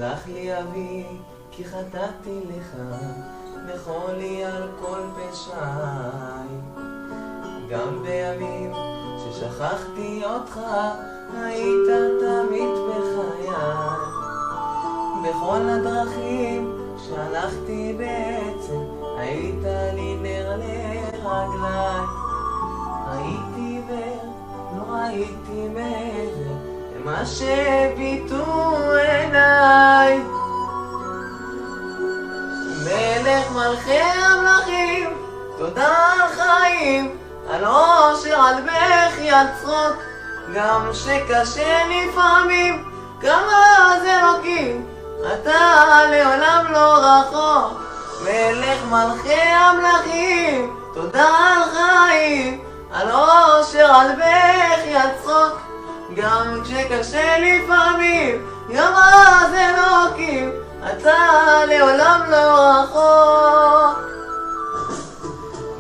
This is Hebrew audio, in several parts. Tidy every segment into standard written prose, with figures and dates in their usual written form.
סלח לי אבי, כי חטאתי לך, מחול לי על כל פשעי. גם בימים ששכחתי אותך, היית תמיד בחיי. בכל הדרכים שהלכתי בעצם, היית לי נר לרגלי. הייתי עיוור, לא ראיתי מעבר למה שהביטו עיניי. מלך מלכי המלכים, תודה על חיים, על אושר, על בכי, על צחוק, גם שקשה לפעמים, כמה זה אלוקים, אתה לעולם לא רחוק. מלך מלכי המלכים, תודה על חיים, על אושר, על בכי, על צחוק, גם כשקשה לפעמים, כמה זה אלוקים, אתה לעולם לא רחוק.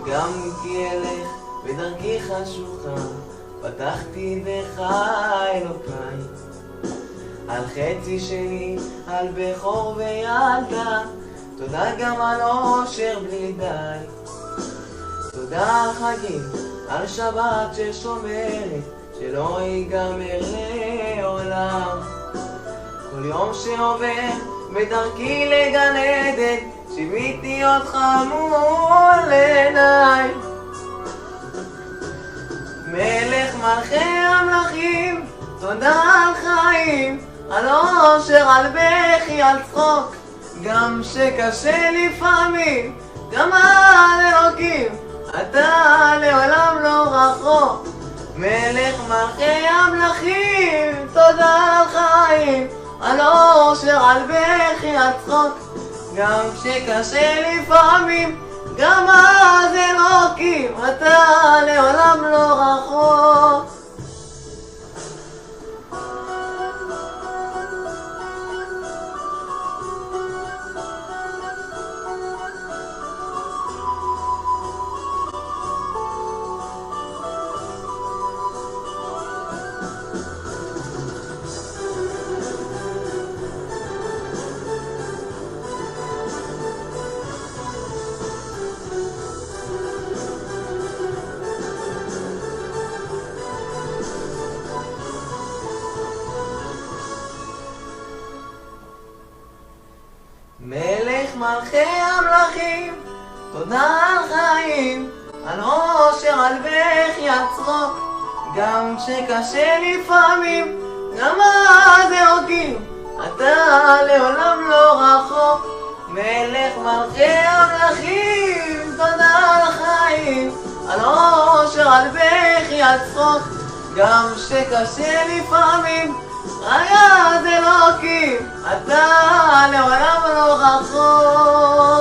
גם כי אלך בדרכי חשוכה, פתחתי בך אלוקיי. על חצי שני, על בכור וילדה, תודה גם על אושר בלי די. תודה על חגים, על שבת ששומרת, שלא ייגמר לעולם. כל יום שעובר בדרכי לגן עדן, שיוויתי אותך מול עיניי. מלך מלכי המלכים, תודה על חיים, על אושר, על בכי, על צחוק, גם שקשה לפעמים, גם על אלוקים, אתה לעולם לא רחוק. מלך מלכי המלכים, תודה על חיים, על אושר, על בכי, על צחוק, גם שקשה לפעמים, גם אז אלוקים, אתה לעולם לא רחוק. מלך מלכי המלכים, תודה על חיים, על אושר, על בכי, על צחוק, גם שקשה לפעמים, גם אז אלוקים, אתה לעולם לא רחוק. מלך מלכי המלכים, תודה על חיים, על אושר, על בכי, על צחוק, גם שקשה לפעמים, אז אלוקים, אתה לעולם לא רחוק.